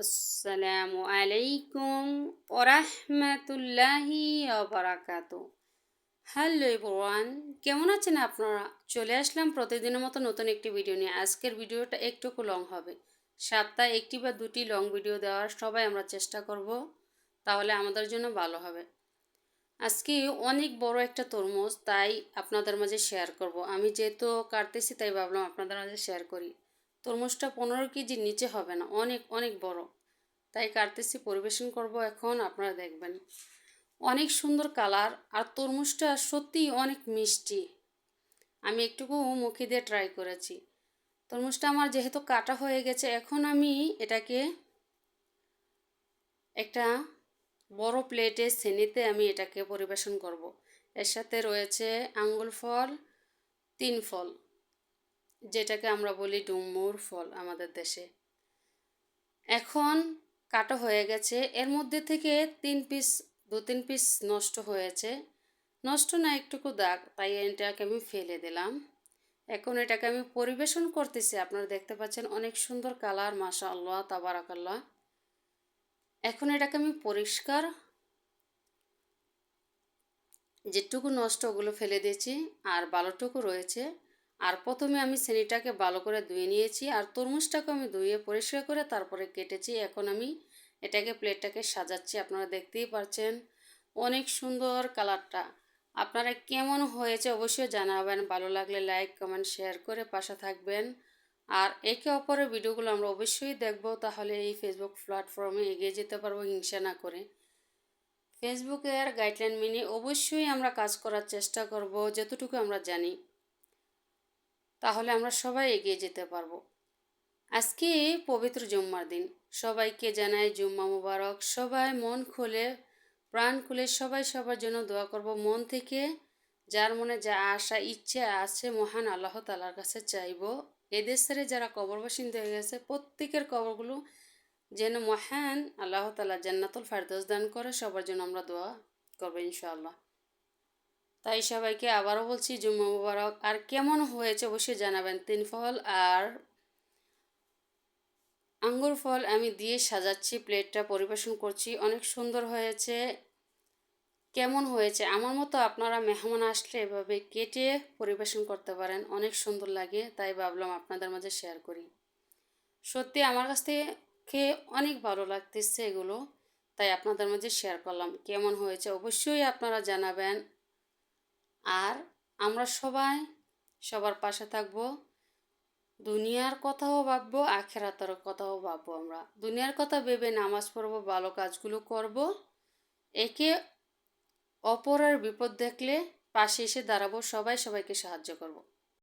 আসসালামু আলাইকুম ওরহমতুল্লাহি ওবারাকাতু। হ্যালো এভরিওয়ান, কেমন আছেন আপনারা? চলে আসলাম প্রতিদিনের মতো নতুন একটি ভিডিও নিয়ে। আজকের ভিডিওটা একটু লং হবে। সপ্তাহে একটি বা দুটি লং ভিডিও দেওয়ার সবাই আমরা চেষ্টা করব, তাহলে আমাদের জন্য ভালো হবে। আজকে অনেক বড় একটা তরমুজ, তাই আপনাদের মাঝে শেয়ার করব। আমি যেহেতু কাটতেছি তাই ভাবলাম আপনাদের মাঝে শেয়ার করি। তরমুজটা 15 কেজির নিচে হবে না, অনেক অনেক বড়। তাই কাটতেছি, পরিবেশন করব এখন, আপনারা দেখবেন। অনেক সুন্দর কালার, আর তরমুজটা সত্যিই অনেক মিষ্টি। আমি একটুকু মুখে দিয়ে ট্রাই করেছি। তরমুজটা আমার যেহেতু কাটা হয়ে গেছে, এখন আমি এটাকে একটা বড় প্লেটে ছেনিতে আমি এটাকে পরিবেশন করব। এর সাথে রয়েছে আঙ্গুর ফল, 3 ফল, যেটাকে আমরা বলি ডুমুর ফল আমাদের দেশে। এখন কাটা হয়ে গেছে, এর মধ্যে থেকে 2-3 পিস নষ্ট হয়েছে। নষ্ট না, একটুকু দাগ, তাই এটাকে আমি ফেলে দিলাম। এখন এটাকে আমি পরিবেশন করতেছি। আপনারা দেখতে পাচ্ছেন অনেক সুন্দর কালার, মাশাআল্লাহ তাবারাকাল্লাহ। এখন এটাকে আমি পরিষ্কার, যেটুকু নষ্ট ওগুলো ফেলে দিয়েছি, আর ভালোটুকু রয়েছে। আর প্রথমে আমি ছেনিটাকে ভালো করে ধুয়ে নিয়েছি, আর তরমুজটাকে আমি ধুয়ে পরিষ্কার করে তারপরে কেটেছি। এখন আমি এটাকে প্লেটটাকে সাজাচ্ছি। আপনারা দেখতেই পাচ্ছেন অনেক সুন্দর কালারটা। আপনারা কেমন হয়েছে অবশ্যই জানাবেন। ভালো লাগলে লাইক কমেন্ট শেয়ার করে পাশে থাকবেন। আর একে অপরের ভিডিওগুলো আমরা অবশ্যই দেখব, তাহলে এই ফেসবুক প্ল্যাটফর্মে এগিয়ে যেতে পারবো হিংসা না করে। ফেসবুকের গাইডলাইন মেনে অবশ্যই আমরা কাজ করার চেষ্টা করব, যতটুকু আমরা জানি, তাহলে আমরা সবাই এগিয়ে যেতে পারবো। আজকে পবিত্র জুম্মার দিন, সবাইকে জানাই জুম্মা মুবারক। সবাই মন খুলে, প্রাণ খুলে সবাই সবার জন্য দোয়া করব মন থেকে। যার মনে যা আশা ইচ্ছে আছে মহান আল্লাহ তাআলার কাছে চাইব। এদেশের যারা কবরবাসিন্দা হয়ে গেছে প্রত্যেকের কবরগুলো যেন মহান আল্লাহ তাআলা জান্নাতুল ফেরদৌস দান করে, সবার জন্য আমরা দোয়া করবো ইনশাআল্লাহ। তাই সবাইকে আবারও বলছি জুম্মা মুবারক। আর কেমন হয়েছে অবশ্যই জানাবেন। 3 ফল আর আঙ্গুর ফল আমি দিয়ে সাজাচ্ছি, প্লেটটা পরিবেশন করছি। অনেক সুন্দর হয়েছে। কেমন হয়েছে? আমার মতো আপনারা মেহমান আসলে এভাবে কেটে পরিবেশন করতে পারেন, অনেক সুন্দর লাগে। তাই ভাবলাম আপনাদের মাঝে শেয়ার করি। সত্যি আমার কাছ থেকে খেয়ে অনেক ভালো লাগতেছে এগুলো, তাই আপনাদের মাঝে শেয়ার করলাম। কেমন হয়েছে অবশ্যই আপনারা জানাবেন। আর আমরা সবাই সবার পাশে থাকবো। দুনিয়ার কথাও ভাববো, আখেরাতের কথাও ভাববো। আমরা দুনিয়ার কথা ভেবে নামাজ পড়বো, ভালো কাজগুলো করব, একে অপরের বিপদ দেখলে পাশে এসে দাঁড়াবো, সবাই সবাইকে সাহায্য করব।